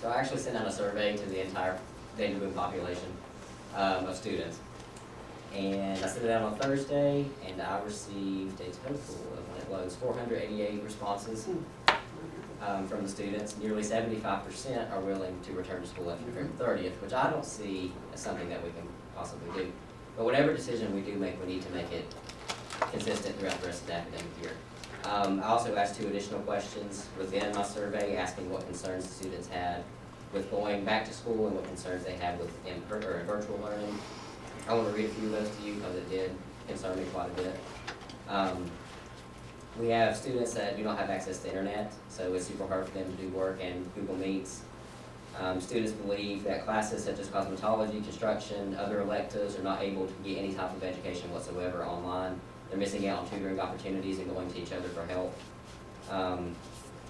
So I actually sent out a survey to the entire Dana Boone population of students. And I sent it out on Thursday, and I received a total of, when it loads, 488 responses from the students. Nearly 75% are willing to return to school after November 30th, which I don't see as something that we can possibly do. But whatever decision we do make, we need to make it consistent throughout the rest of the academic year. I also asked 2 additional questions within my survey, asking what concerns the students had with going back to school and what concerns they had with virtual learning. I want to read a few of those to you because it did concern me quite a bit. We have students that do not have access to internet, so it's super hard for them to do work and Google Meets. Students believe that classes such as cosmetology, construction, other electives are not able to get any type of education whatsoever online. They're missing out on tutoring opportunities and going to each other for help.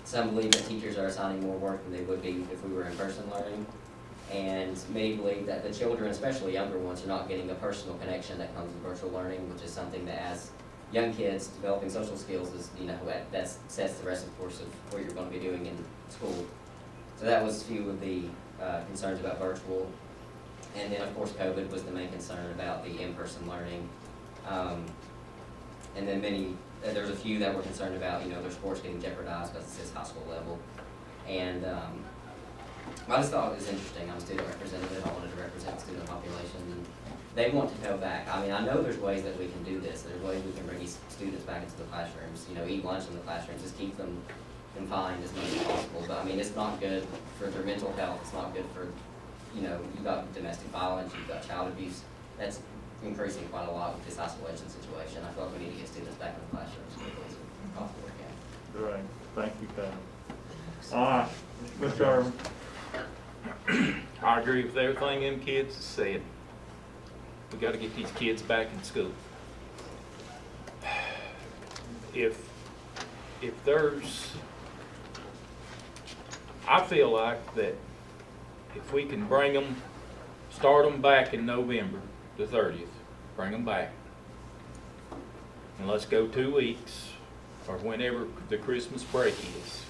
Some believe that teachers are assigning more work than they would be if we were in-person learning. And many believe that the children, especially younger ones, are not getting a personal connection that comes with virtual learning, which is something that as young kids developing social skills is, you know, that sets the rest of the course of what you're going to be doing in school. So that was a few of the concerns about virtual. And then, of course, COVID was the main concern about the in-person learning. And then there's a few that were concerned about, you know, their sports getting jeopardized because it says high school level. And I just thought it was interesting. I'm a student representative. I wanted to represent the student population. And they want to go back. I mean, I know there's ways that we can do this. There's ways we can bring these students back into the classrooms, you know, eat lunch in the classrooms, just keep them confined as much as possible. But I mean, it's not good for their mental health. It's not good for, you know, you've got domestic violence, you've got child abuse. That's increasing quite a lot with this isolation situation. I feel like we need to get students back in the classrooms as quickly as possible we can. Great, thank you, Pat. All right, Mr. Irvin. I agree with everything them kids said. We gotta get these kids back in school. If there's, I feel like that if we can bring them, start them back in November the 30th, bring them back. And let's go 2 weeks or whenever the Christmas break is.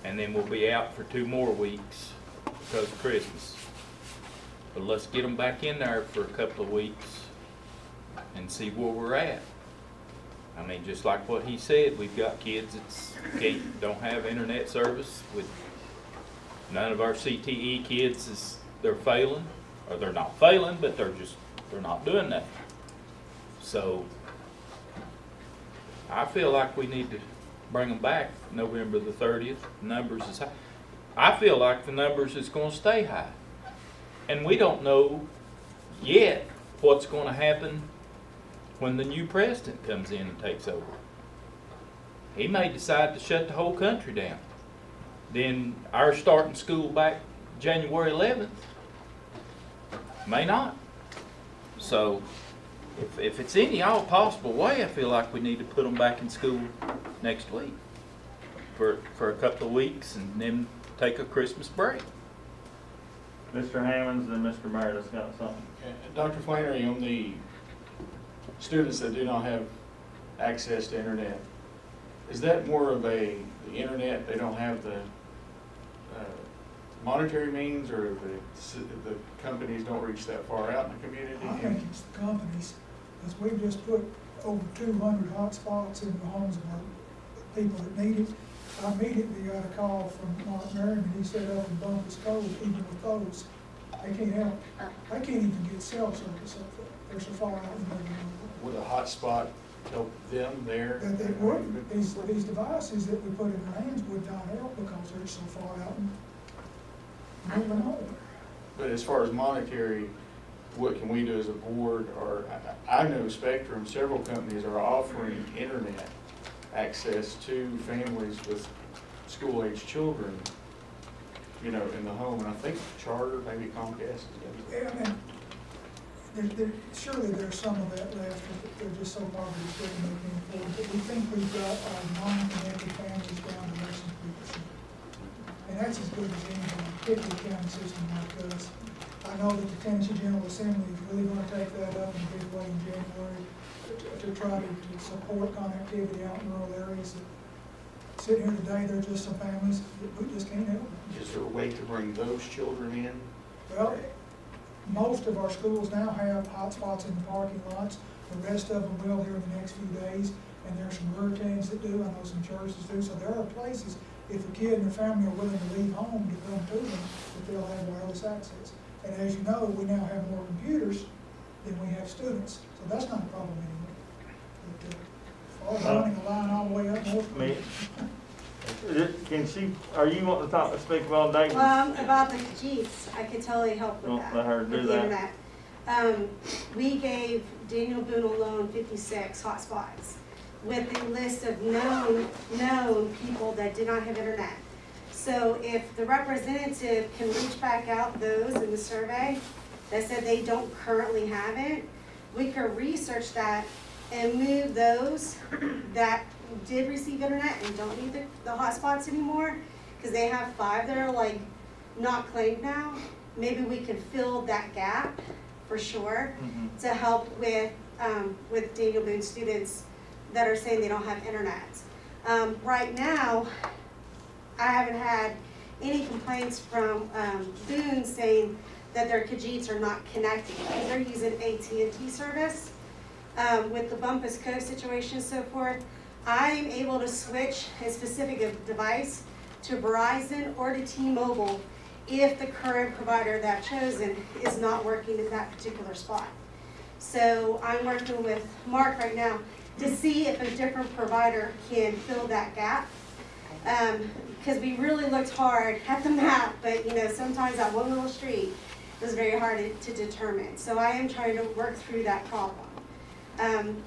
And then we'll be out for 2 more weeks because of Christmas. But let's get them back in there for a couple of weeks and see where we're at. I mean, just like what he said, we've got kids that don't have internet service. With none of our CTE kids they're failing, or they're not failing, but they're not doing that. So I feel like we need to bring them back November the 30th. Numbers is high. I feel like the numbers is going to stay high. And we don't know yet what's going to happen when the new president comes in and takes over. He may decide to shut the whole country down. Then our starting school back January 11th may not. So if it's any all possible way, I feel like we need to put them back in school next week for a couple of weeks and then take a Christmas break. Mr. Hammonds and Mr. Meredith's got something. Dr. Flannery, on the students that do not have access to internet, is that more of the internet, they don't have the monetary means, or the companies don't reach that far out in the community? I think it's the companies, because we've just put over 200 hotspots in the homes of our people that need it. I immediately got a call from Mark Merriman, he said up in Bumpus Cove, even with those, they can't help. They can't even get cell service up there, they're so far out in the middle. Would a hotspot help them there? That they would, these devices that we put in their hands would not help because they're so far out and moving on. But as far as monetary, what can we do as a board, or, I know Spectrum, several companies are offering internet access to families with school-age children, you know, in the home, and I think Charter, maybe Comcast is doing it. Yeah, I mean, surely there's some of that left, but they're just so poverty stricken they can't afford it. But we think we've got our non-connected families down to less than 3%. And that's as good as anything, particularly a county system like us. I know that the Tennessee General Assembly is really gonna take that up in a big way in January to try to support connectivity out in rural areas. Sitting here today, there are just some families that we just can't help. Is there a way to bring those children in? Well, most of our schools now have hotspots in the parking lots. The rest of them will here in the next few days. And there are some Rurtans that do, I know some churches do. So there are places, if a kid and their family are willing to leave home to come to them, that they'll have wireless access. And as you know, we now have more computers than we have students. So that's not a problem anymore. But, as far as running a line all the way up north. Can she, are you wanting to speak about David? About the Jeeps, I could totally help with that. Let her do with the that. internet. We gave Daniel Boone alone 56 hotspots with a list of known people that did not have internet. So if the representative can reach back out those in the survey that said they don't currently have it, we could research that and move those that did receive internet and don't need the hotspots anymore, because they have 5 that are like not claimed now. Maybe we could fill that gap for sure to help with Daniel Boone students that are saying they don't have internet. Right now, I haven't had any complaints from Boone saying that their Khajiits are not connecting because they're using AT&T service. With the Bumpus Cove situation and so forth, I am able to switch a specific device to Verizon or to T-Mobile if the current provider that I've chosen is not working at that particular spot. So I'm working with Mark right now to see if a different provider can fill that gap. Because we really looked hard at the map, but you know, sometimes that one little street was very hard to determine. So I am trying to work through that problem.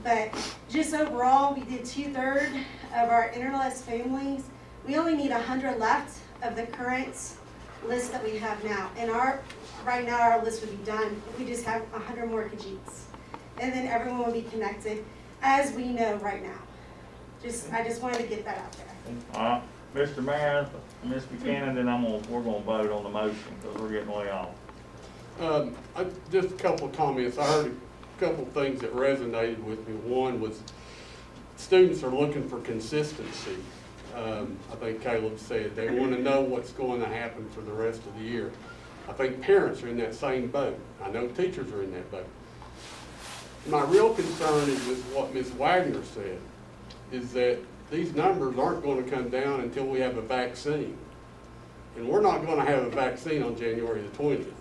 But just overall, we did 2/3 of our interless families. We only need 100 left of the current list that we have now. And right now our list would be done if we just have 100 more Khajiits. And then everyone will be connected, as we know right now. I just wanted to get that out there. All right, Mr. Mayor, Ms. Buchanan, then we're gonna vote on the motion because we're getting way off. Just a couple of comments. I heard a couple of things that resonated with me. One was students are looking for consistency. I think Caleb said they want to know what's going to happen for the rest of the year. I think parents are in that same boat. I know teachers are in that boat. My real concern is with what Ms. Wagner said, is that these numbers aren't going to come down until we have a vaccine. And we're not going to have a vaccine on January the 20th.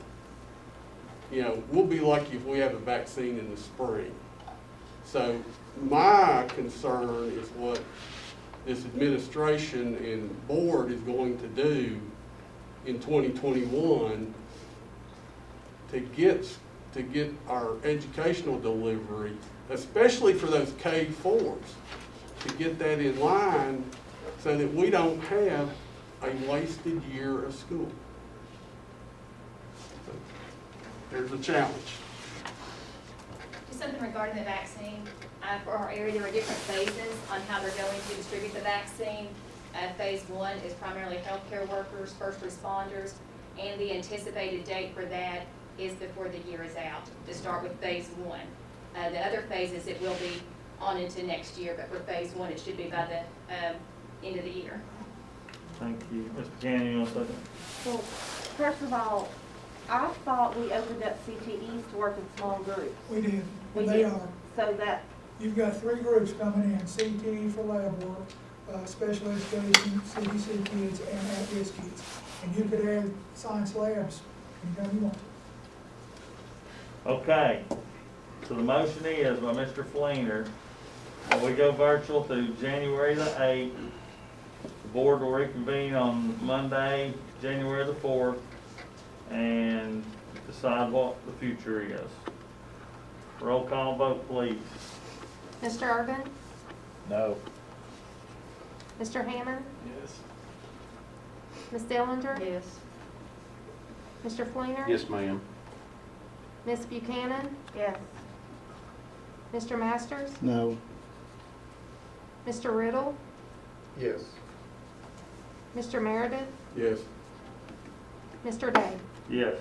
You know, we'll be lucky if we have a vaccine in the spring. So my concern is what this administration and board is going to do in 2021 to get our educational delivery, especially for those K-4s, to get that in line so that we don't have a wasted year of school. So, there's a challenge. Just something regarding the vaccine. For our area, there are different phases on how they're going to distribute the vaccine. Phase 1 is primarily healthcare workers, first responders, and the anticipated date for that is before the year is out, to start with phase 1. The other phases, it will be on into next year, but for phase 1, it should be by the end of the year. Thank you. Mr. Buchanan, you want to second? Well, first of all, I thought we opened up CTEs to work in small groups. We did, We and they did. are. So that, You've got 3 groups coming in, CTE for lab work, special education, CBC kids, and at-risk kids. And you could add science labs anytime you want. Okay, so the motion is by Mr. Fleener, that we go virtual through January the 8th. The board will reconvene on Monday, January the 4th, and decide what the future is. Roll call vote, please. Mr. Urban? No. Mr. Hammond? Yes. Ms. Dellinger? Yes. Mr. Fleener? Yes, ma'am. Ms. Buchanan? Yes. Mr. Masters? No. Mr. Riddle? Yes. Mr. Meredith? Yes. Mr. Day? Yes.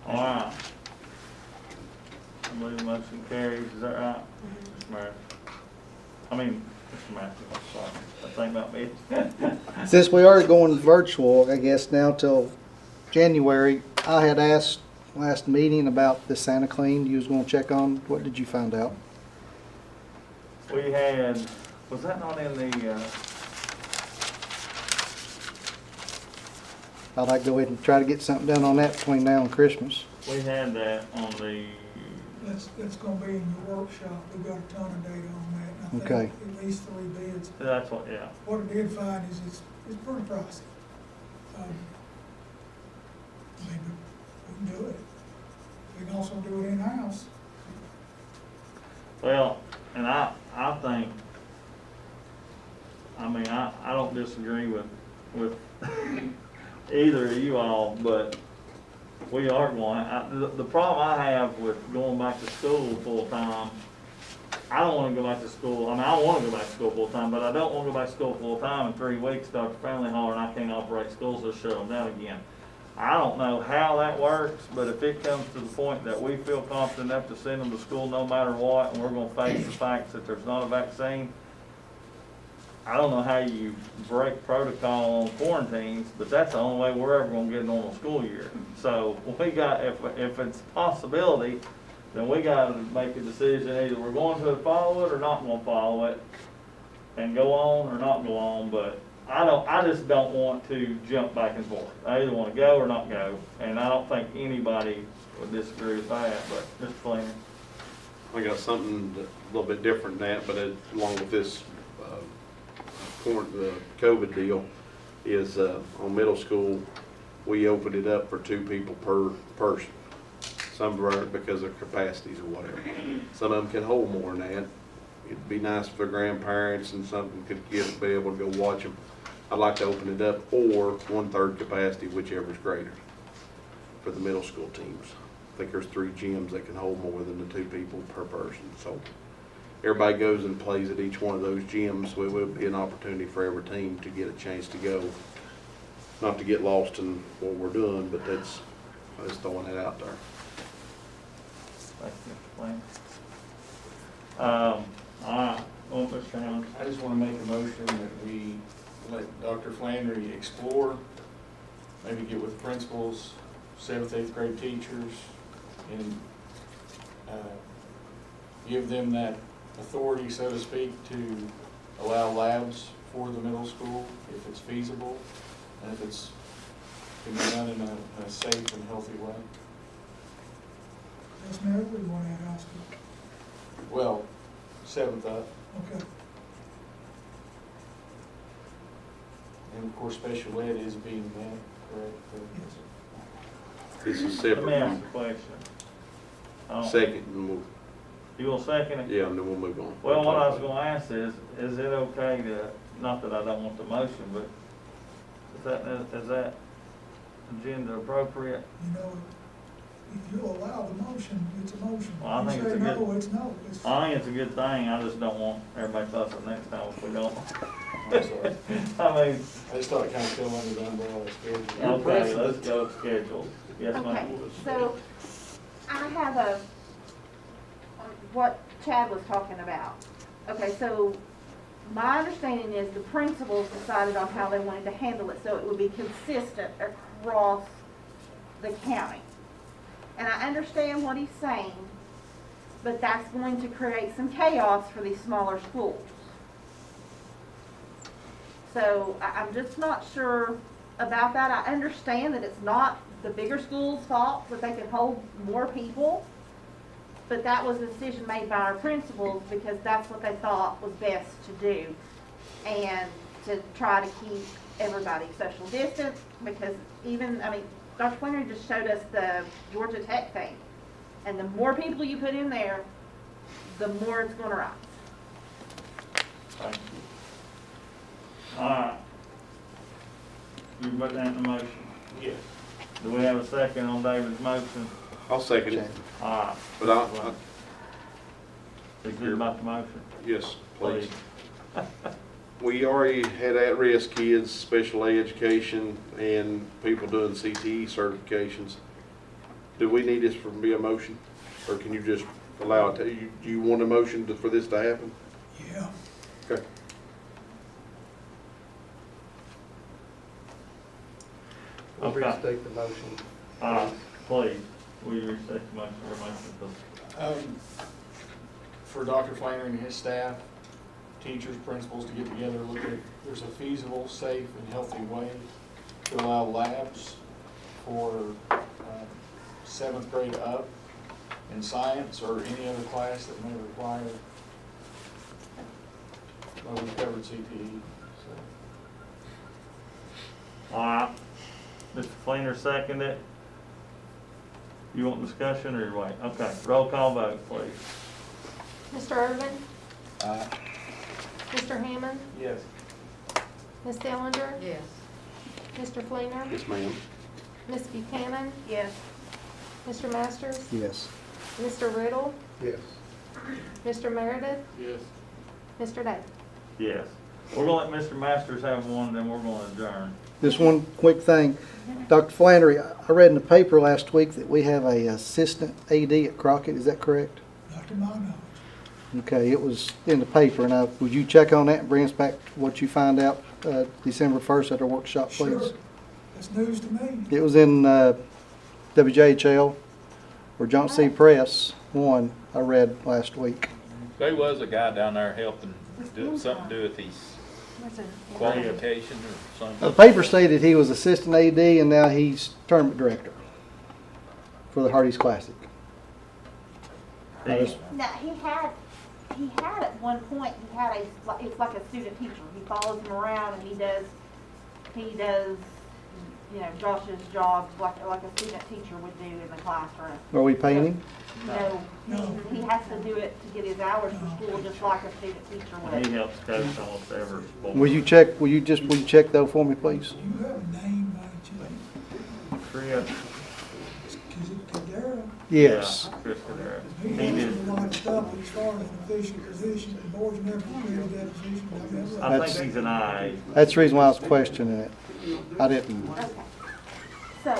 All right. I believe the motion carries, is that right? Mr. Meredith? I mean, Mr. Matthews, I'm sorry, I think about me. Since we are going virtual, I guess now till January, I had asked last meeting about the Santa Clean you was gonna check on. What did you find out? We had, was that not in the, I'd like to go ahead and try to get something done on that between now and Christmas. we had that on the, That's gonna be in your workshop. We've got a ton of data on that. And I Okay. think at least 3 bids. that's what, yeah. What I did find is it's pretty pricey. I mean, we can do it. We can also do it in-house. Well, and I think, I mean, I don't disagree with either of you all, but we are going, the problem I have with going back to school full-time, I don't wanna go back to school, I mean, I wanna go back to school full-time, but I don't wanna go back to school full-time in 3 weeks, Dr. Family holler, and I can't operate schools, they'll shut them down again. I don't know how that works, but if it comes to the point that we feel confident enough to send them to school no matter what, and we're gonna face the facts that there's not a vaccine, I don't know how you break protocol on quarantines, but that's the only way we're ever gonna get a normal school year. So we got, if it's a possibility, then we gotta make a decision, either we're going to follow it or not gonna follow it, and go on or not go on, but I just don't want to jump back and forth. I either wanna go or not go, and I don't think anybody would disagree with that, but Mr. Fleener. I got something a little bit different than that, but along with this, the COVID deal, is, on middle school, we opened it up for 2 people per person. Some aren't because of capacities or whatever. Some of them can hold more than that. It'd be nice for grandparents and something could be able to go watch them. I'd like to open it up, or 1/3 capacity, whichever's greater, for the middle school teams. I think there's 3 gyms that can hold more than the 2 people per person. So everybody goes and plays at each one of those gyms, so it would be an opportunity for every team to get a chance to go. Not to get lost in what we're doing, but I'm just throwing it out there. Thank you, Mr. Fleener. All right, well, Mr. Hammond. I just want to make a motion that we let Dr. Flannery explore, maybe get with principals, 7th, 8th grade teachers, and give them that authority, so to speak, to allow labs for the middle school if it's feasible and if it's can be done in a safe and healthy way. Ms. Meredith, we want to add high school. Well, 7th up, Okay. and of course special ed is being met, correct? This is Let separate. me ask a question. Second, and we'll, You gonna second it? yeah, and then we'll move on. Well, what I was gonna ask is it okay to, not that I don't want the motion, but is that agenda appropriate? You know, if you allow the motion, it's a motion. Well, I think You it's say a good- no, it's no. It's- I think it's a good thing, I just don't want everybody fussing next time if we don't. I'm sorry. I mean, I just thought it kind of fell under the umbrella schedule. okay, let's go schedule. Yes, Okay, ma'am. so I have what Chad was talking about. Okay, so my understanding is the principals decided on how they wanted to handle it, so it would be consistent across the county. And I understand what he's saying, but that's going to create some chaos for these smaller schools. So I'm just not sure about that. I understand that it's not the bigger school's fault that they can hold more people, but that was a decision made by our principals because that's what they thought was best to do. And to try to keep everybody social distance, because even, I mean, Dr. Flannery just showed us the Georgia Tech thing. And the more people you put in there, the more it's gonna rise. Thank you. All right. You put that in the motion? Yes. Do we have a second on David's motion? I'll second it, All right. but I, Is it about the motion? yes, please. We already had at-risk kids, special ed education, and people doing CTE certifications. Do we need this to be a motion, or can you just allow it to, do you want a motion for this to happen? Yeah. Okay. Okay. Restate the motion. Please, will you restate the motion or motion? For Dr. Flannery and his staff, teachers, principals to get together, look at, there's a feasible, safe, and healthy way to allow labs for 7th grade up in science or any other class that may require, well, we've covered CTE, so. All right. Mr. Fleener seconded it. You want discussion or you wait? Okay, roll call vote, please. Mr. Irvin? Mr. Hammond? Yes. Ms. Dellinger? Yes. Mr. Fleener? Yes, ma'am. Ms. Buchanan? Yes. Mr. Masters? Yes. Mr. Riddle? Yes. Mr. Meredith? Yes. Mr. Day? Yes. We're gonna let Mr. Masters have one, then we're gonna adjourn. Just one quick thing. Dr. Flannery, I read in the paper last week that we have a assistant AD at Crockett. Is that correct? Not to my knowledge. Okay, it was in the paper. Now, would you check on that and bring us back what you find out December 1st at our workshop, please? Sure. That's news to me. It was in WJHL or Johnson City Press, one I read last week. There was a guy down there helping, do something to do with these qualifications or something. The paper stated he was assistant AD and now he's tournament director for the Hardee's Classic. I just- Now, he had at one point, it's like a student teacher. He follows him around and he does, you know, Josh's job like a student teacher would do in the classroom. Are we paying him? No, he has to do it to get his hours for school, just like a student teacher would. He helps coach almost every sport. Will you check though for me, please? Do you have a name by chance? Chris. Is it Cadera? Yes. Yeah, Chris Cadera. He He has did. a lot of stuff as far as an official position. The board's never created that position. I've never- I think he's an IA. That's the reason why I was questioning it. I didn't. Okay. So,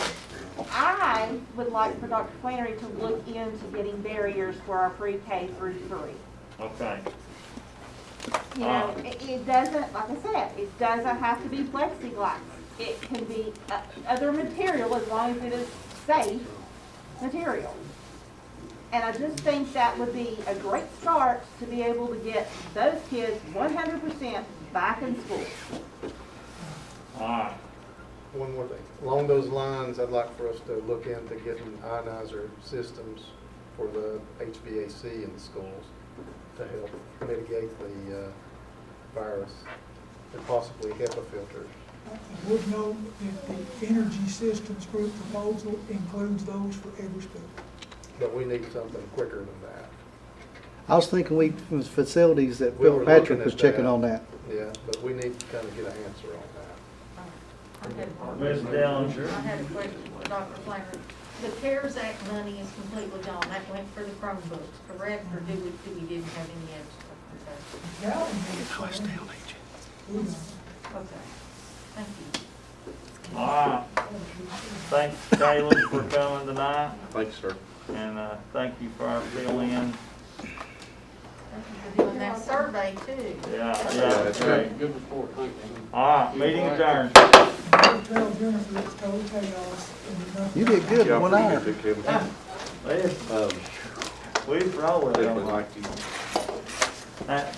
I would like for Dr. Flannery to look into getting barriers for our pre-K through 3. Okay. You know, it doesn't, like I said, it doesn't have to be plexiglass. It can be other material as long as it is safe material. And I just think that would be a great start to be able to get those kids 100% back in school. All right. One more thing. Along those lines, I'd like for us to look into getting ionizer systems for the HVAC in the schools to help mitigate the virus and possibly HEPA filters. I would know if the Energy Systems Group proposal includes those for every school. But we need something quicker than that. I was thinking it was facilities that We were Bill Patrick looking was at checking that. on that. Yeah, but we need to kind of get an answer on that. Ms. Dellinger. I had a question for Dr. Flannery. The CARES Act money is completely gone. That went for the Chromebooks, correct? Or do we didn't have any extra? Okay. Okay. Thank you. All right. Thanks, Caleb, for coming tonight, Thanks, sir. and thank you for our fill-in. Thank you for doing that survey too. Yeah, that's great. Good report, thank you. All right, meeting adjourned. Tell Jennifer it's total chaos. And there's nothing- You did good Yeah, in 1 pretty hour. good too, Kevin. Well, we roll it. Definitely like you. That's